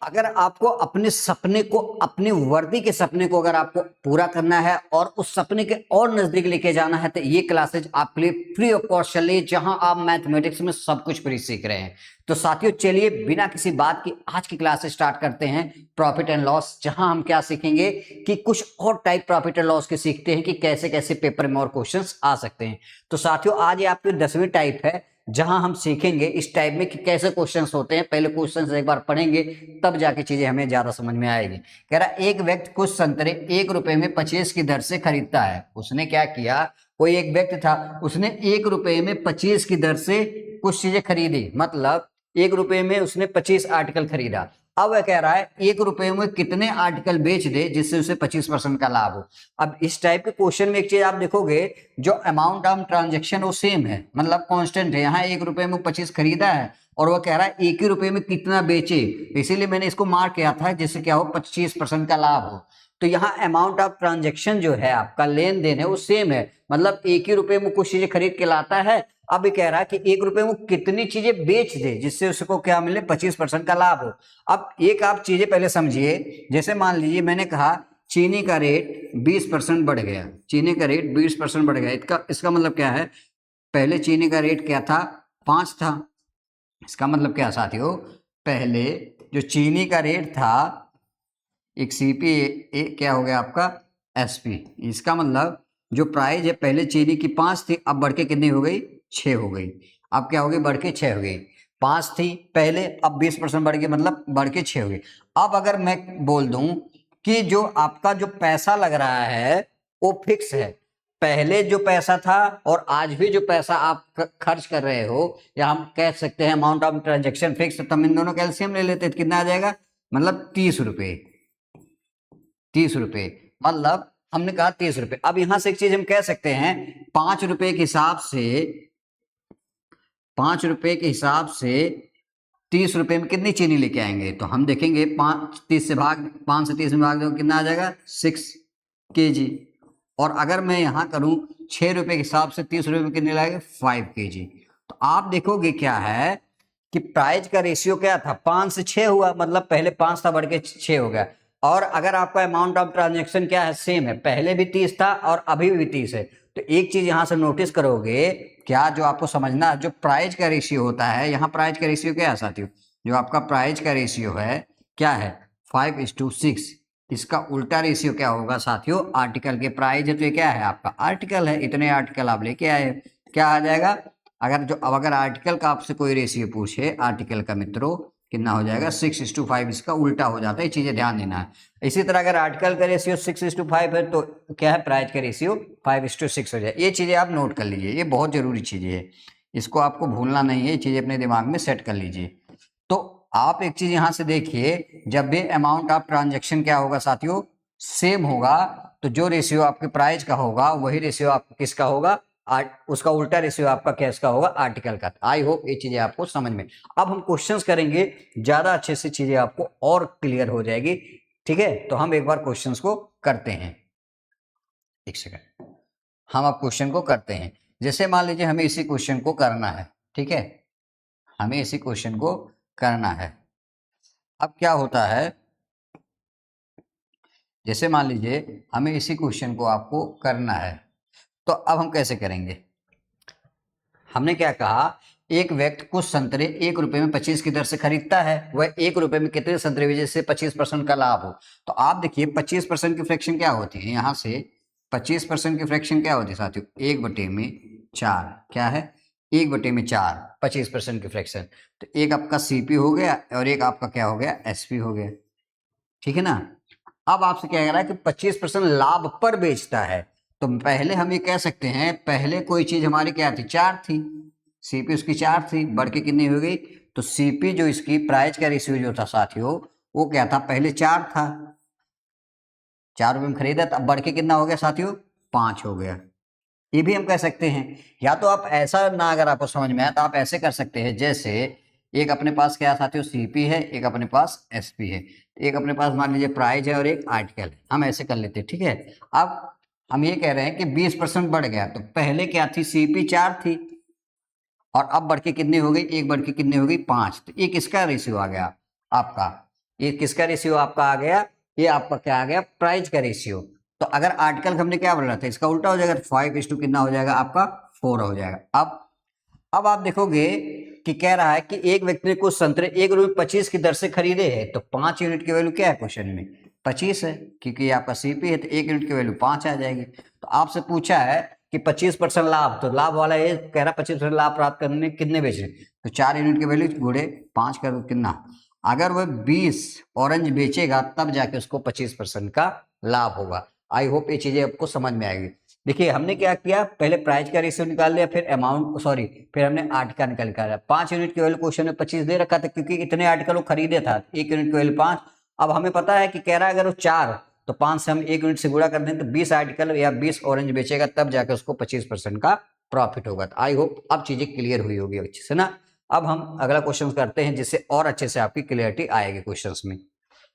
अगर आपको अपने सपने को, अपनी वर्दी के सपने को अगर आपको पूरा करना है और उस सपने के और नजदीक लेके जाना है तो ये क्लासेज आपके लिए फ्री ऑफ कॉस्ट चलिए, जहां आप मैथमेटिक्स में सब कुछ फ्री सीख रहे हैं। तो साथियों चलिए बिना किसी बात की आज की क्लास स्टार्ट करते हैं, प्रॉफिट एंड लॉस, जहां हम क्या सीखेंगे कि कुछ और टाइप प्रॉफिट एंड लॉस के सीखते हैं कि कैसे कैसे पेपर में और क्वेश्चंस आ सकते हैं। तो साथियों आज ये आपकी 10वीं टाइप है, जहां हम सीखेंगे इस टाइप में कि कैसे क्वेश्चंस होते हैं। पहले क्वेश्चंस एक बार पढ़ेंगे तब जाके चीजें हमें ज्यादा समझ में आएगी। कह रहा एक व्यक्ति कुछ संतरे 1 रुपए में 25 की दर से खरीदता है। उसने क्या किया, कोई एक व्यक्ति था, उसने 1 रुपए में 25 की दर से कुछ चीजें खरीदी, मतलब 1 रुपए में उसने 25 आर्टिकल खरीदा। अब वह कह रहा है 1 रुपए में कितने आर्टिकल बेच दे जिससे उसे 25% का लाभ हो। अब इस टाइप के क्वेश्चन में एक चीज आप देखोगे, जो अमाउंट ऑफ ट्रांजेक्शन वो सेम है, मतलब कांस्टेंट है। यहाँ 1 रुपए में 25 खरीदा है और वह कह रहा है 1 ही रुपए में कितना बेचे, इसीलिए मैंने इसको मार्क किया था जिससे क्या हो 25% का लाभ हो। तो यहाँ अमाउंट ऑफ ट्रांजेक्शन जो है आपका लेन देन है वो सेम है, मतलब 1 ही रुपए में कुछ चीजें खरीद के लाता है। अब ये कह रहा है कि 1 रुपए में कितनी चीजें बेच दे जिससे उसको क्या मिले 25% का लाभ हो। अब एक आप चीजें पहले समझिए, जैसे मान लीजिए मैंने कहा चीनी का रेट 20% बढ़ गया, चीनी का रेट 20% बढ़ गया, इसका मतलब क्या है, पहले चीनी का रेट क्या था 5 था। इसका मतलब क्या साथियों, पहले जो चीनी का रेट था एक सीपी क्या हो गया आपका एसपी। इसका मतलब जो प्राइस है पहले चीनी की 5 थी, अब बढ़ के कितनी हो गई 6 हो गई। अब क्या हो गई, बढ़ के 6 हो गई। 5 थी पहले, अब 20% बढ़ गई, मतलब बढ़ के 6 हो गई। अब अगर मैं बोल दूं कि जो आपका जो पैसा लग रहा है वो फिक्स है, पहले जो पैसा था और आज भी जो पैसा आप खर्च कर रहे हो, या हम कह सकते हैं अमाउंट ऑफ ट्रांजेक्शन फिक्स, तो हम इन दोनों कैल्सियम ले लेते हैं, कितना आ जाएगा, मतलब 30 रुपए। 30 रुपए मतलब हमने कहा 30 रुपए। अब यहां से एक चीज हम कह सकते हैं, 5 रुपए के हिसाब से, 5 रुपए के हिसाब से 30 रुपए में कितनी चीनी लेके आएंगे, तो हम देखेंगे 5 से 30 में भाग दो कितना आ जाएगा 6 kg। और अगर मैं यहां करूं 6 रुपए के हिसाब से 30 रुपए में कितने लाएंगे 5 kg। तो आप देखोगे क्या है कि प्राइस का रेशियो क्या था, 5 से 6 हुआ, मतलब पहले 5 था बढ़ के 6 हो गया। और अगर आपका अमाउंट ऑफ ट्रांजेक्शन क्या है, सेम है, पहले भी 30 था और अभी भी 30 है। तो एक चीज यहां से नोटिस करोगे क्या, जो आपको समझना, जो प्राइस का रेशियो होता है, यहाँ प्राइस का रेशियो क्या है साथियों, जो आपका प्राइस का रेशियो है क्या है 5:6। इसका उल्टा रेशियो क्या होगा साथियों, आर्टिकल के प्राइस है तो ये क्या है आपका आर्टिकल है, इतने आर्टिकल आप लेके आए, क्या आ जाएगा, अगर आर्टिकल का आपसे कोई रेशियो पूछे, आर्टिकल का मित्रों कितना हो जाएगा 6:5, इसका उल्टा हो जाता है, ये चीजें ध्यान देना है। इसी तरह अगर आर्टिकल का रेशियो 6:5 है तो क्या है प्राइस का रेशियो 5:6 हो जाए। ये चीजें आप नोट कर लीजिए, ये बहुत जरूरी चीजें है, इसको आपको भूलना नहीं है, ये चीजें अपने दिमाग में सेट कर लीजिए। तो आप एक चीज यहां से देखिए, जब भी अमाउंट ऑफ ट्रांजेक्शन क्या होगा साथियों सेम होगा, तो जो रेशियो आपके प्राइस का होगा वही रेशियो आपका किसका होगा, उसका उल्टा रेशियो आपका किसका होगा आर्टिकल का। आई होप ये चीजें आपको समझ में। अब हम क्वेश्चंस करेंगे, ज्यादा अच्छे से चीजें आपको और क्लियर हो जाएगी। ठीक है, तो हम एक बार क्वेश्चंस को करते हैं, एक सेकंड, हम अब क्वेश्चन को करते हैं। जैसे मान लीजिए हमें इसी क्वेश्चन को करना है, ठीक है, हमें इसी क्वेश्चन को करना है। अब क्या होता है, जैसे मान लीजिए हमें इसी क्वेश्चन को आपको करना है, तो अब हम कैसे करेंगे। हमने क्या कहा, एक व्यक्ति कुछ संतरे 1 रुपए में 25 की दर से खरीदता है, वह 1 रुपए में कितने संतरे बेचे जिससे 25% का लाभ हो। तो आप देखिए 25% की फ्रैक्शन क्या होती है, यहाँ से 25% की फ्रैक्शन क्या होती है साथियों, 1/4, क्या है 1/4, 25% की फ्रैक्शन। तो एक आपका सीपी हो गया और एक आपका क्या हो गया एसपी हो गया, ठीक है ना। अब आपसे क्या कह रहा है कि 25% लाभ पर बेचता है, तो पहले हम ये कह सकते हैं, पहले कोई चीज हमारी क्या थी 4 थी, सीपी उसकी 4 थी, बढ़ के कितनी हो गई, तो सीपी जो इसकी प्राइस का रेशियो जो था साथियों वो क्या था, पहले 4 था, 4 रुपए में खरीदा, तो अब बढ़ के कितना हो गया साथियों 5 हो गया। ये भी हम कह सकते हैं, या तो आप ऐसा ना, अगर आपको समझ में आया तो आप ऐसे कर सकते हैं, जैसे एक अपने पास क्या साथियों सीपी है, एक अपने पास एसपी है, एक अपने पास मान लीजिए प्राइज है और एक आर्टिकल है, हम ऐसे कर लेते हैं, ठीक है। अब हम ये कह रहे हैं कि 20% बढ़ गया, तो पहले क्या थी सीपी 4 थी और अब बढ़ के कितनी हो गई, एक बढ़ के कितनी हो गई 5, तो ये किसका रेशियो आ गया आपका, ये किसका रेशियो आपका आ गया, ये आपका क्या आ गया, प्राइस का रेशियो। तो अगर आर्टिकल हमने क्या बोला था, इसका उल्टा हो जाएगा, 5:2 कितना हो जाएगा आपका, 4 हो जाएगा। अब आप देखोगे कि कह रहा है कि एक व्यक्ति ने कुछ संतरे ₹1.25 की दर से खरीदे हैं, तो 5 यूनिट की वैल्यू क्या है क्वेश्चन में, 25 है, क्योंकि ये आपका सीपी है, तो 1 यूनिट की वैल्यू 5 आ जाएगी। तो आपसे पूछा है कि 25% लाभ, तो लाभ वाला ये कह रहा 25% लाभ प्राप्त करने में कितने बेचे, तो 4 यूनिट की वैल्यू गुणे 5 कर दो, कितना, अगर वह 20 ऑरेंज बेचेगा तब जाके उसको 25% का लाभ होगा। आई होप ये चीजें आपको समझ में आएगी। देखिए हमने क्या किया, पहले प्राइस का रेशियो निकाल लिया, फिर अमाउंट फिर हमने आर्टिकल निकाला। 5 यूनिट की वैल्यू क्वेश्चन में 25 दे रखा था, क्योंकि इतने आर्टिकल वो खरीदे था, 1 यूनिट की वैल्यू 5। अब हमें पता है कि कह रहा है अगर वो 4, तो 5 से हम 1 यूनिट से गुणा कर दें, तो 20 आर्टिकल या 20 ऑरेंज बेचेगा तब जाके उसको 25% का प्रॉफिट होगा। तो आई होप अब चीजें क्लियर हुई होगी अच्छे से ना। अब हम अगला क्वेश्चन करते हैं, जिससे और अच्छे से आपकी क्लियरिटी आएगी क्वेश्चन में।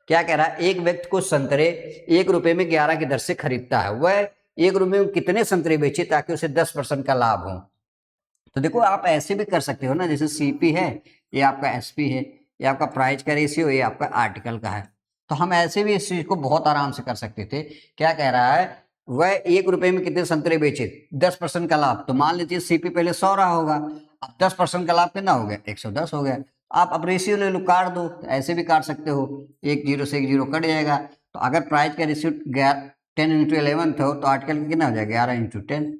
क्या कह रहा है, एक व्यक्ति को संतरे ₹1 में 11 की दर से खरीदता है, वह ₹1 में कितने संतरे बेचे ताकि उसे 10% का लाभ हो। तो देखो आप ऐसे भी कर सकते हो ना, जैसे सीपी है, ये आपका एसपी है, ये आपका प्राइस का रेशियो, ये आपका आर्टिकल का है। तो हम ऐसे भी इस चीज को बहुत आराम से कर सकते थे। क्या कह रहा है, वह ₹1 में कितने संतरे बेचे, 10% का लाभ। तो मान लीजिए सीपी पहले 100 रहा होगा, अब 10% का लाभ कितना हो गया, 110 हो गया। आप अब रेशियो ले लो, काट दो, तो ऐसे भी काट सकते हो, 1 0 से 1 0 कट जाएगा। तो अगर प्राइस का रेशियो 10 × 11 हो, तो आर्टिकल कितना हो जाएगा, 11 × 10।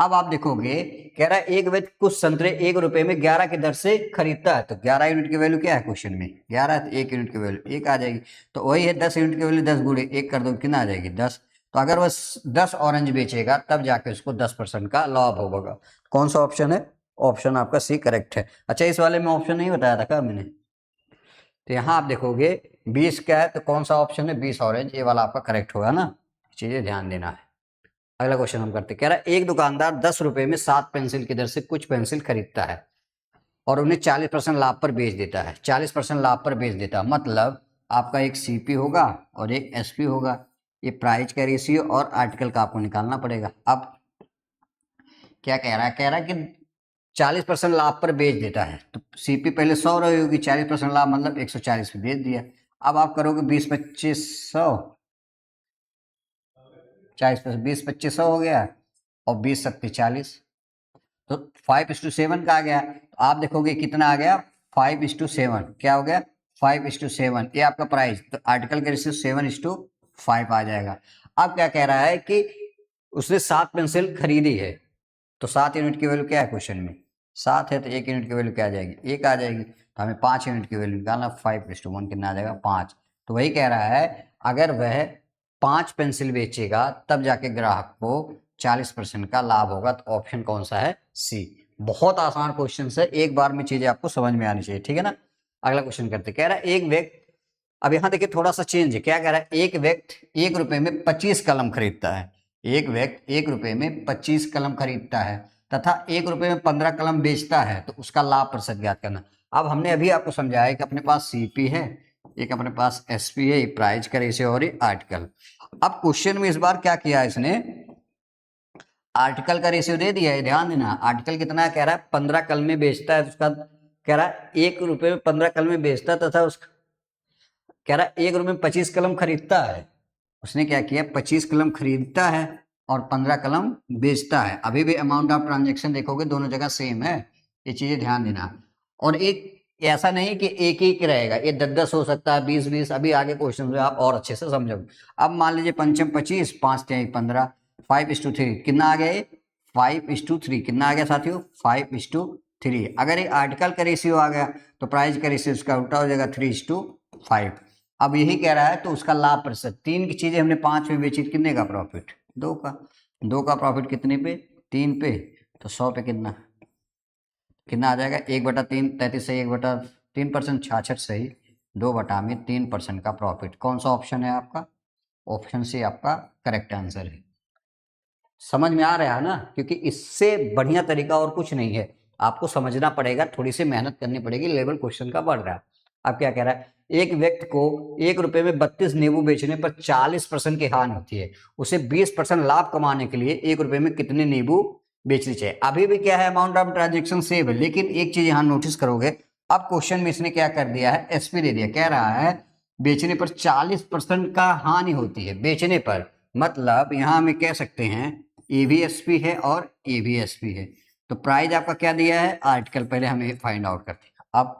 अब आप देखोगे, कह रहा है एक व्यक्ति कुछ संतरे ₹1 में 11 की दर से खरीदता है, तो 11 यूनिट की वैल्यू क्या है क्वेश्चन में, 11 है, तो 1 यूनिट की वैल्यू 1 आ जाएगी। तो वही है 10 यूनिट की वैल्यू 10 गुणे 1 कर दो, कितना आ जाएगी, 10। तो अगर वह 10 ऑरेंज बेचेगा तब जाके उसको 10% का लाभ होगा। कौन सा ऑप्शन है, ऑप्शन आपका सी करेक्ट है। अच्छा इस वाले में ऑप्शन नहीं बताया था क्या मैंने, तो यहाँ आप देखोगे 20 क्या है, तो कौन सा ऑप्शन है, 20 ऑरेंज, ये वाला आपका करेक्ट होगा ना, चीजें ध्यान देना है। अगला क्वेश्चन हम करते, कह रहा है एक दुकानदार ₹10 में 7 पेंसिल की दर से कुछ पेंसिल खरीदता है और उन्हें 40% लाभ पर बेच देता है, 40% लाभ पर बेच देता है, मतलब आपका एक सीपी होगा और एक एसपी होगा। ये प्राइस का रेशियो और आर्टिकल का आपको निकालना पड़ेगा। अब क्या कह रहा है, कह रहा है कि 40% लाभ पर बेच देता है, तो सीपी पहले 100 रही होगी, 40% लाभ मतलब 140 पे बेच दिया। अब आप करोगे 20 25 100, 20 25 100 हो गया, और 20 7 40, तो 5:7 का आ गया। तो आप देखोगे कितना आ गया, 5:7, क्या हो गया, 5:7, ये आपका प्राइस। तो आर्टिकल का रेशियो 7:5 आ जाएगा। अब क्या कह रहा है कि उसने 7 पेंसिल खरीदी है, तो 7 यूनिट की वैल्यू क्या है क्वेश्चन में, 7 है, तो 1 यूनिट की वैल्यू क्या आ जाएगी, 1 आ जाएगी। तो हमें 5 यूनिट की वैल्यू निकालना, 5:1 कितना आ जाएगा, 5। तो वही कह रहा है अगर वह 5 पेंसिल बेचेगा तब जाके ग्राहक को 40% का लाभ होगा। तो ऑप्शन कौन सा है, सी। बहुत आसान क्वेश्चन है, एक बार में चीजें आपको समझ में आनी चाहिए, ठीक है ना। अगला क्वेश्चन करते, कह रहा है एक व्यक्ति, अब यहाँ देखिए थोड़ा सा चेंज है, क्या कह रहा है, एक व्यक्ति ₹1 में 25 कलम खरीदता है, एक व्यक्ति ₹1 में 25 कलम खरीदता है तथा ₹1 में 15 कलम बेचता है, तो उसका लाभ प्रतिशत ज्ञात करना। अब हमने अभी आपको समझाया कि अपने पास सीपी है, एक अपने पास एसपी है, प्राइस का रेशियो और आर्टिकल। अब क्वेश्चन में इस बार क्या किया इसने, आर्टिकल का रेशियो दे दिया है, ध्यान देना। आर्टिकल कितना है, कह रहा है 15 कलमें बेचता है, तो उसका कह रहा है ₹1 में 15 कलमें बेचता है तथा उसका कह रहा है ₹1 में 25 कलम खरीदता है। उसने क्या किया, 25 कलम खरीदता है और 15 कलम बेचता है। अभी भी अमाउंट ऑफ ट्रांजेक्शन देखोगे दोनों जगह सेम है, ये चीजें ध्यान देना। और एक ऐसा नहीं कि एक ही रहेगा, ये 10-10 हो सकता है, 20-20, अभी आगे क्वेश्चन में आप और अच्छे से समझोगे। अब मान लीजिए 5 25, 5 3 15, 5:3 कितना आ गया, 5:3 कितना आ गया साथियों, 5:3। अगर ये आर्टिकल का रेशियो आ गया तो प्राइस का रेशियो उसका उल्टा हो जाएगा, 3:5। अब यही कह रहा है, तो उसका लाभ प्रतिशत, 3 की चीजें हमने 5 में बेची, कितने का प्रॉफिट, 2 का। 2 का प्रॉफिट कितने पे, 3 पे, तो 100 पे कितना कितना आ जाएगा, 1/3, 33 सही, 1/3%, 66 सही, 2/3% का प्रॉफिट। कौन सा ऑप्शन है आपका, ऑप्शन सी आपका करेक्ट आंसर है। समझ में आ रहा है ना, क्योंकि इससे बढ़िया तरीका और कुछ नहीं है, आपको समझना पड़ेगा, थोड़ी सी मेहनत करनी पड़ेगी, लेवल क्वेश्चन का बढ़ रहा है। अब क्या कह रहा है, एक व्यक्ति को ₹1 में 32 नींबू बेचने पर 40% की हानि होती है, उसे 20% लाभ कमाने के लिए ₹1 में कितने नींबू बेचनी चाहिए। अभी भी क्या है, अमाउंट ऑफ ट्रांजेक्शन सेम है, लेकिन एक चीज यहाँ नोटिस करोगे, अब क्वेश्चन में इसने क्या कर दिया है, एसपी दे दिया। कह रहा है बेचने पर 40% का हानि होती है, बेचने पर, मतलब यहां हमें कह सकते हैं एवीएसपी है और एवीएसपी है। तो प्राइस आपका क्या दिया है, आर्टिकल, पहले हमें फाइंड आउट करते हैं। अब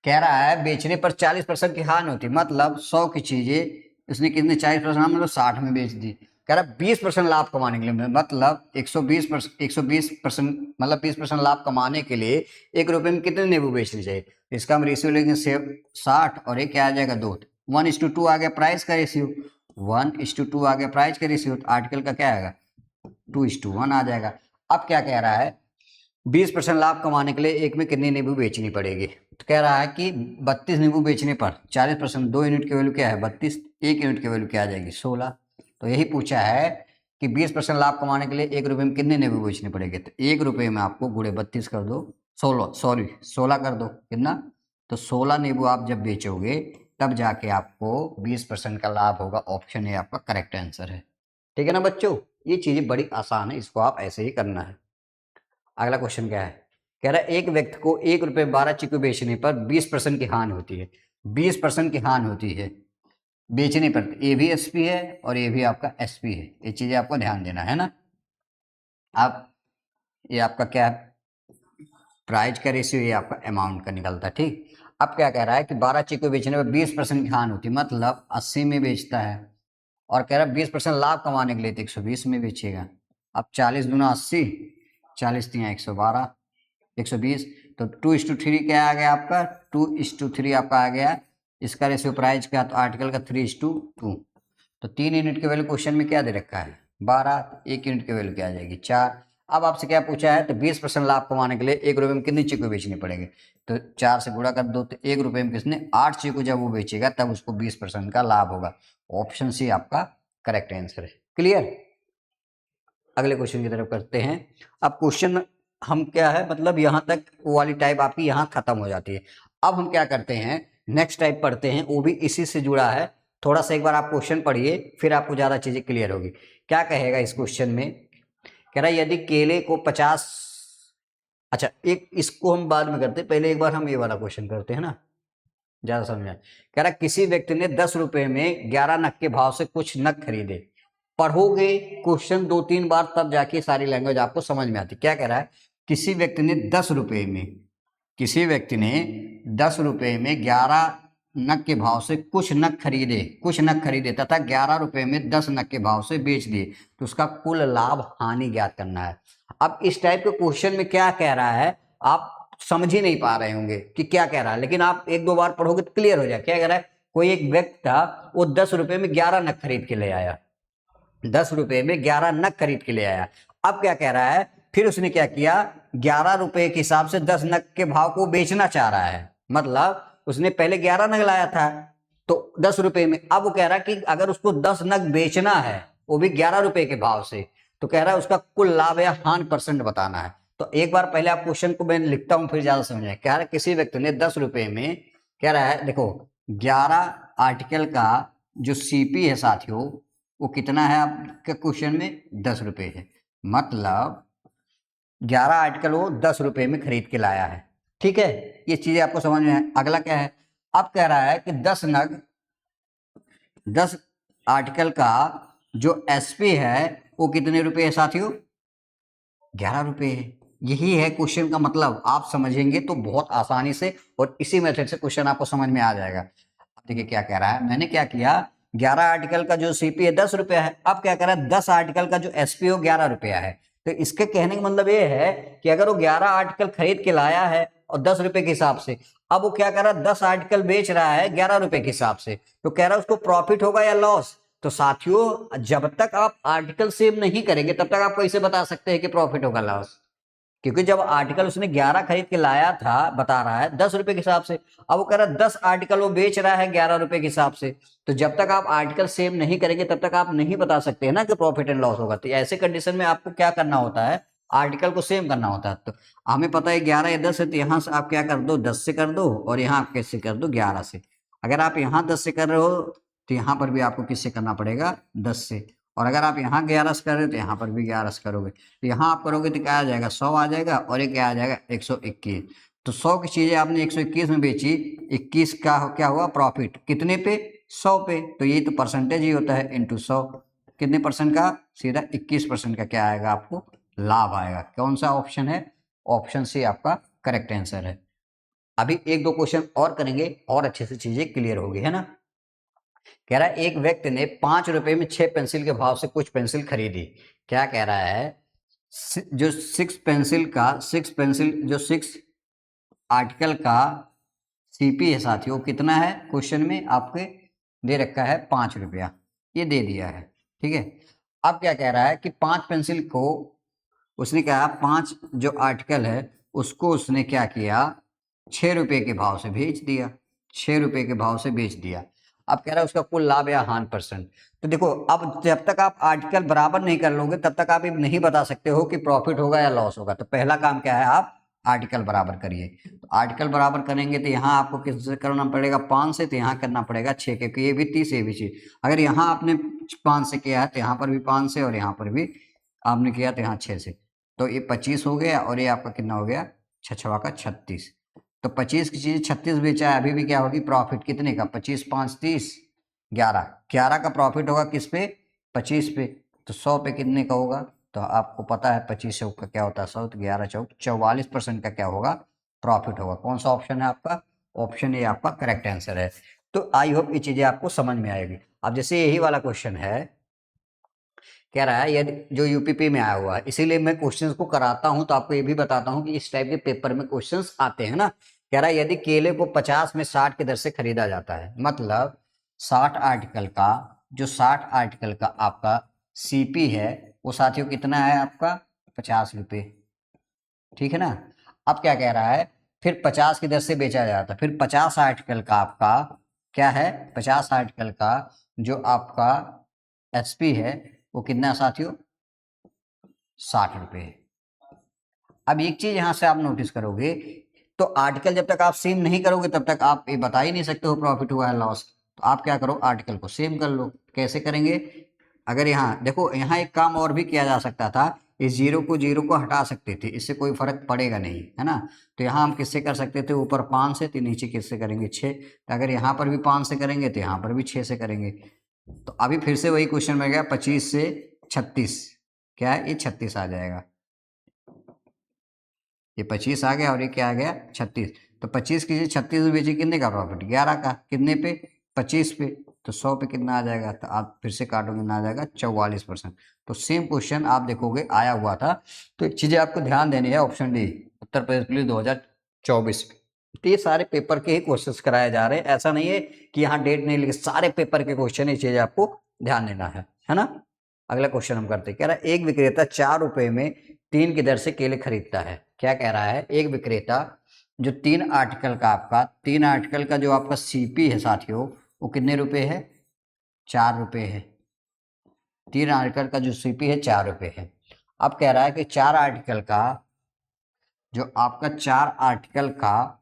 कह रहा है बेचने पर 40% की हानि होती है, मतलब 100 की चीजें उसने कितने 40%, मतलब 60 में बेच दी। कह रहा है 20% लाभ कमाने के लिए, मतलब 120%, मतलब 20% लाभ कमाने के लिए 1 रुपए में कितने नींबू बेचने चाहिए। इसका हम रेशियो लेंगे 60 और एक क्या आ जाएगा 2, 1:2 आ गया प्राइस का रेशियो, 1:2 आ गया प्राइस का रेशियो। आर्टिकल का क्या आएगा 2:1 आ जाएगा। अब क्या कह रहा है 20% लाभ कमाने के लिए एक में कितनी नींबू बेचनी पड़ेगी। तो कह रहा है कि 32 नींबू बेचने पर 40%, 2 यूनिट की वैल्यू क्या है 32, 1 यूनिट की वैल्यू क्या आ जाएगी 16। तो यही पूछा है कि 20% लाभ कमाने के लिए 1 रुपए में कितने नींबू बेचने पड़ेंगे। तो 1 रुपए में आपको गुणे 32 कर दो, 16 कर दो, कितना, तो 16 नींबू आप जब बेचोगे तब जाके आपको 20% का लाभ होगा। ऑप्शन ए आपका करेक्ट आंसर है। ठीक है ना बच्चों, ये चीजें बड़ी आसान है, इसको आप ऐसे ही करना है। अगला क्वेश्चन क्या है, कह रहा है एक व्यक्ति को 1 रुपए 12 चीकू बेचने पर 20% की हानि होती है, 20% की हानि होती है बेचने पर। ए भी एसपी है और ये भी आपका एसपी है, ये चीजें आपको ध्यान देना है ना। अब ये आपका क्या है, प्राइस का रेशियो, ये आपका अमाउंट का निकलता है। ठीक, अब क्या कह रहा है कि 12 चीकू बेचने पर 20% की हानि होती है, मतलब 80 में बेचता है और कह रहा है 20% लाभ कमाने के लिए तो 120 में बेचेगा। अब 40 दूना 80, 40 तिया 112, 120, तो 2:3 क्या आ गया आपका, 2:3 आपका आ गया। इसका रेशियो प्राइस का, तो आर्टिकल का 3:2। तो 3 यूनिट की वैल्यू क्वेश्चन में क्या दे रखा है 12, 1 यूनिट की वैल्यू क्या आ जाएगी 4। अब आपसे क्या पूछा है, तो 20% लाभ कमाने के लिए 1 रुपए में कितनी चीकू बेचनी पड़ेगी। तो 4 से गुणा कर दो, तो 1 रुपए में किसने 8 चीकू जब वो बेचेगा तब उसको 20% का लाभ होगा। ऑप्शन सी आपका करेक्ट आंसर है। क्लियर, अगले क्वेश्चन की तरफ करते हैं। अब क्वेश्चन हम क्या है, मतलब यहाँ तक वो वाली टाइप आपकी यहाँ खत्म हो जाती है। अब हम क्या करते हैं, नेक्स्ट टाइप पढ़ते हैं, वो भी इसी से जुड़ा है। थोड़ा सा एक बार आप क्वेश्चन पढ़िए, फिर आपको ज्यादा चीजें क्लियर होगी। क्या कहेगा इस क्वेश्चन में, कह रहा है यदि केले को 50, अच्छा एक इसको हम बाद में करते, पहले एक बार हम ये वाला क्वेश्चन करते हैं ना, ज्यादा समझ। कह रहा किसी व्यक्ति ने 10 रुपए में 11 नग के भाव से कुछ नग खरीदे। पढ़ोगे क्वेश्चन 2-3 बार तब जाके सारी लैंग्वेज आपको समझ में आती। क्या कह रहा है, किसी व्यक्ति ने 10 रुपए में, किसी व्यक्ति ने 10 रुपए में 11 नग के भाव से कुछ नग खरीदे, कुछ नग खरीदे तथा 11 रुपए में 10 नग के भाव से बेच दिए, तो उसका कुल लाभ हानि ज्ञात करना है। अब इस टाइप के क्वेश्चन में क्या कह रहा है, आप समझ ही नहीं पा रहे होंगे कि क्या कह रहा है, लेकिन आप 1-2 बार पढ़ोगे तो क्लियर हो जाए। क्या कह रहा है, कोई एक व्यक्ति था, वो 10 रुपए में 11 नग खरीद के ले आया, 10 रुपए में 11 नग खरीद के ले आया। अब क्या कह रहा है, फिर उसने क्या किया, 11 रुपए के हिसाब से 10 नग के भाव को बेचना चाह रहा है, मतलब उसने पहले 11 नग लाया था तो 10 रुपए में। अब वो कह रहा है कि अगर उसको 10 नग बेचना है वो भी 11 रुपए के भाव से, तो कह रहा है उसका कुल लाभ या हानि % बताना है। तो एक बार पहले आप क्वेश्चन को मैं लिखता हूं फिर ज्यादा समझ आए। कह रहा है किसी व्यक्ति ने 10 रुपए में, कह रहा है देखो 11 आर्टिकल का जो सीपी है साथियों, वो कितना है आपके क्वेश्चन में 10 रुपए है, मतलब 11 आर्टिकल वो 10 रुपए में खरीद के लाया है। ठीक है, ये चीजें आपको समझ में है। अगला क्या है, अब कह रहा है कि 10 नग, 10 आर्टिकल का जो एसपी है वो कितने रुपए है साथियों, 11 रुपए है। यही है क्वेश्चन का मतलब, आप समझेंगे तो बहुत आसानी से और इसी मेथड से क्वेश्चन आपको समझ में आ जाएगा। देखिए क्या कह रहा है, मैंने क्या किया, 11 आर्टिकल का जो सीपी है 10 रुपया है। अब क्या कह रहा है, 10 आर्टिकल का जो एसपी हो 11 रुपया है। तो इसके कहने का मतलब ये है कि अगर वो 11 आर्टिकल खरीद के लाया है और 10 रुपए के हिसाब से, अब वो क्या कर रहा है 10 आर्टिकल बेच रहा है 11 रुपए के हिसाब से, तो कह रहा है उसको प्रॉफिट होगा या लॉस। तो साथियों जब तक आप आर्टिकल सेव नहीं करेंगे तब तक आप कैसे बता सकते हैं कि प्रॉफिट होगा लॉस, क्योंकि जब आर्टिकल उसने 11 खरीद के लाया था, बता रहा है 10 रुपए के हिसाब से, अब वो कह रहा है 10 आर्टिकल वो बेच रहा है 11 रुपए के हिसाब से। तो जब तक आप आर्टिकल सेम नहीं करेंगे तब तक आप नहीं बता सकते हैं ना कि प्रॉफिट एंड लॉस होगा। तो ऐसे कंडीशन में आपको क्या करना होता है, आर्टिकल को सेम करना होता है। तो हमें पता है 11 या 10 है, तो यहाँ से आप क्या कर दो 10 से कर दो और यहाँ आप कैसे कर दो 11 से। अगर आप यहाँ 10 से कर रहे हो तो यहाँ पर भी आपको किससे करना पड़ेगा 10 से, और अगर आप यहाँ 11 से कर रहे हो तो यहाँ पर भी 11 से करोगे। तो यहाँ आप करोगे तो क्या आ जाएगा 100 आ जाएगा और ये क्या आ जाएगा 121। तो 100 की चीजें आपने 121 में बेची, 21 का क्या हुआ प्रॉफिट, कितने पे, 100 पे। तो ये तो परसेंटेज ही होता है, इंटू 100, कितने परसेंट का, सीधा 21% का क्या आएगा आपको, लाभ आएगा। कौन सा ऑप्शन है, ऑप्शन सी आपका करेक्ट आंसर है। अभी एक दो क्वेश्चन और करेंगे और अच्छे से चीजें क्लियर होगी, है ना। कह रहा है एक व्यक्ति ने 5 रुपए में 6 पेंसिल के भाव से कुछ पेंसिल खरीदी। क्या कह रहा है, जो 6 आर्टिकल का सीपी है साथियों, कितना है, क्वेश्चन में आपके दे रखा है 5 रुपया, ये दे दिया है, ठीक है। अब क्या कह रहा है कि 5 पेंसिल को उसने कहा 5 जो आर्टिकल है उसको उसने क्या किया, 6 रुपए के भाव से बेच दिया, 6 रुपए के भाव से बेच दिया। अब कह रहा है उसका कुल लाभ या हानि परसेंट। तो देखो, अब जब तक आप आर्टिकल बराबर नहीं कर लोगे तब तक आप ये नहीं बता सकते हो कि प्रॉफिट होगा या लॉस होगा। तो पहला काम क्या है, आप आर्टिकल बराबर करिए। तो आर्टिकल बराबर करेंगे तो यहाँ आपको किससे करना पड़ेगा, 5 से, तो यहाँ करना पड़ेगा 6 के, क्योंकि ये भी 30 ये भी 6। अगर यहाँ आपने 5 से किया है तो यहाँ पर भी 5 से, और यहाँ पर भी आपने किया तो यहाँ 6 से, तो ये 25 हो गया, और ये आपका कितना हो गया, 6 का 36। तो 25 की चीज 36 बेचा है, अभी भी क्या होगी प्रॉफिट, कितने का, 25 5 30, 11 का प्रॉफिट होगा किस पे, 25 पे। तो 100 पे कितने का होगा, तो आपको पता है 25 का क्या होता है 100, तो 11 चौक 44% का क्या होगा, प्रॉफिट होगा। कौन सा ऑप्शन है आपका, ऑप्शन ए आपका करेक्ट आंसर है। तो आई होप ये चीजें आपको समझ में आएगी। अब जैसे यही वाला क्वेश्चन है, कह रहा है यदि, जो यूपीपी में आया हुआ है, इसीलिए मैं क्वेश्चंस को कराता हूं, तो आपको ये भी बताता हूं कि इस टाइप के पेपर में क्वेश्चंस आते हैं ना। कह रहा है यदि केले को 50 में 60 की दर से खरीदा जाता है, मतलब 60 आर्टिकल का, जो 60 आर्टिकल का आपका सीपी है वो साथियों कितना है आपका, 50 रुपये, ठीक है ना। अब क्या कह रहा है, फिर 50 की दर से बेचा जाता है, फिर 50 आर्टिकल का आपका क्या है, 50 आर्टिकल का जो आपका एसपी है वो कितना साथियों, 60 रुपये। अब एक चीज यहां से आप नोटिस करोगे, तो आर्टिकल जब तक आप सेम नहीं करोगे तब तक आप ये बता ही नहीं सकते हो प्रॉफिट हुआ है लॉस। तो आप क्या करो, आर्टिकल को सेम कर लो। कैसे करेंगे, अगर यहाँ देखो, यहाँ एक काम और भी किया जा सकता था, इस जीरो को हटा सकते थे, इससे कोई फर्क पड़ेगा नहीं, है ना। तो यहाँ हम किससे कर सकते थे, ऊपर 5 से, तो नीचे किससे करेंगे 6। तो अगर यहाँ पर भी 5 से करेंगे तो यहाँ पर भी 6 से करेंगे। तो अभी फिर से वही क्वेश्चन में गया, 25 से 36, क्या है ये 36 आ जाएगा, ये 25 आ गया और ये क्या आ गया 36। तो 25 की 36 में बेची, कितने का प्रॉफिट, 11 का, कितने पे, 25 पे। तो 100 पे कितना आ जाएगा, तो आप फिर से काटोगे ना, आ जाएगा 44%। तो सेम क्वेश्चन आप देखोगे आया हुआ था। तो एक चीजें आपको ध्यान देनी है, option D Uttar Pradesh police 2024 में। तो ये सारे पेपर के ही क्वेश्चन कराए जा रहे हैं, ऐसा नहीं है कि यहाँ डेट नहीं लिखे, सारे पेपर के क्वेश्चन, ये चीजें आपको ध्यान देना है ना। अगला क्वेश्चन हम करते हैं, कह रहा है एक विक्रेता 4 रुपए में 3 की दर से केले खरीदता है। क्या कह रहा है, एक विक्रेता जो 3 आर्टिकल का आपका, 3 आर्टिकल का जो आपका सीपी है साथियों, वो कितने रुपए है, 4 रुपए है। 3 आर्टिकल का जो सीपी है 4 रुपए है। अब कह रहा है कि 4 आर्टिकल का, जो आपका 4 आर्टिकल का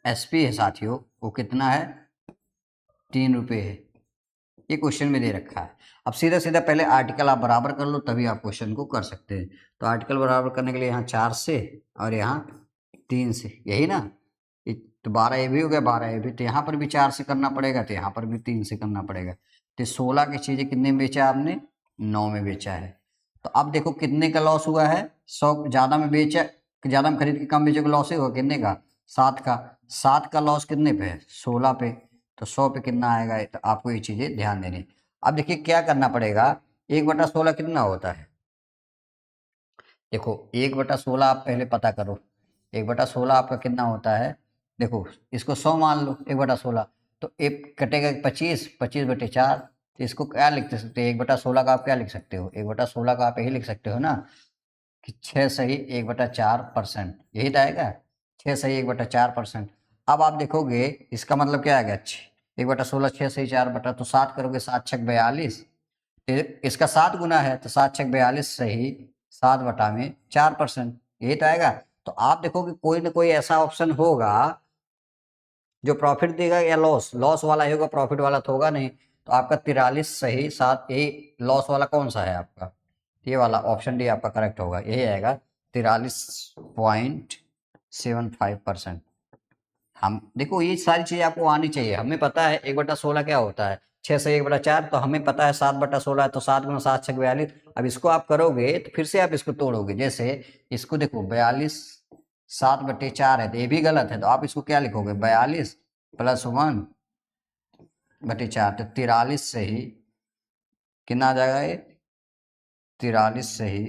एसपी है साथियों, वो कितना है, 3 रुपए है। ये क्वेश्चन में दे रखा है। अब सीधा सीधा पहले आर्टिकल आप बराबर कर लो, तभी आप क्वेश्चन को कर सकते हैं। तो आर्टिकल बराबर करने के लिए यहाँ 4 से और यहाँ 3 से, यही ना। तो 12 ये भी हो गया, 12 ये भी, तो यहाँ पर भी 4 से करना पड़ेगा, तो यहाँ पर भी 3 से करना पड़ेगा। तो 16 की चीजें कितने में बेचा आपने, 9 में बेचा है। तो अब देखो कितने का लॉस हुआ है, 100 ज्यादा में बेचा, ज्यादा में खरीद के कम बेचे को लॉस ही हुआ, कितने का, 7 का। 7 का लॉस कितने पे है, 16 पे। तो 100 पे कितना आएगा, तो आपको ये चीजें ध्यान देनी। अब देखिए क्या करना पड़ेगा, 1/16 कितना होता है, देखो 1/16 आप पहले पता करो, 1/16 आपका कितना होता है। देखो इसको 100 मान लो, 1/16, तो एक कटेगा 25, 25/4। तो इसको क्या लिख सकते हैं, 1/16 का आप क्या लिख सकते हो, 1/16 का आप यही लिख सकते हो ना, कि 6 सही 1/4%, यही तो आएगा, 6 सही 1/4%। अब आप देखोगे इसका मतलब क्या आएगा, 1/16, 6 सही 4 तो 7 करोगे, 7 छक 42, इसका 7 गुना है, तो 7 छक 42 सही 7/4%, यही तो आएगा। तो आप देखोगे कोई ना कोई ऐसा ऑप्शन होगा जो प्रॉफिट देगा या लॉस, लॉस वाला ही होगा, प्रॉफिट वाला तो होगा नहीं। तो आपका 43 सही 7, यही लॉस वाला कौन सा है आपका, ये वाला ऑप्शन डी आपका करेक्ट होगा, यही आएगा 43.75%। हम देखो ये सारी चीजें आपको आनी चाहिए। हमें पता है 1/16 क्या होता है, 6 से 1/4, तो हमें पता है 7/16 है, तो 7 गुना 7 6 42। अब इसको आप करोगे तो फिर से आप इसको तोड़ोगे, जैसे इसको देखो 42 7/4 है, तो ये भी गलत है, तो आप इसको क्या लिखोगे 42 + 1/4, तो 43 से ही कितना आ जाएगा ये, 43 से ही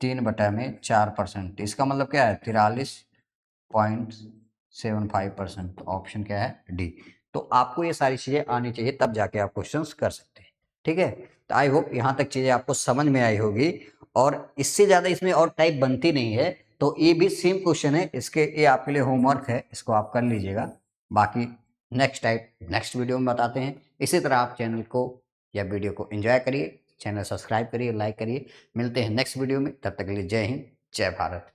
3/4%। इसका मतलब क्या है 43.75%। ऑप्शन क्या है डी। तो आपको ये सारी चीजें आनी चाहिए, तब जाके आप क्वेश्चंस कर सकते हैं। ठीक है, तो आई होप यहाँ तक चीजें आपको समझ में आई होगी, और इससे ज्यादा इसमें और टाइप बनती नहीं है। तो ये भी सेम क्वेश्चन है, इसके ये आपके लिए होमवर्क है, इसको आप कर लीजिएगा। बाकी नेक्स्ट टाइप नेक्स्ट वीडियो में बताते हैं। इसी तरह आप चैनल को या वीडियो को एंजॉय करिए, चैनल सब्सक्राइब करिए, लाइक करिए। मिलते हैं नेक्स्ट वीडियो में, तब तक के लिए जय हिंद, जय भारत।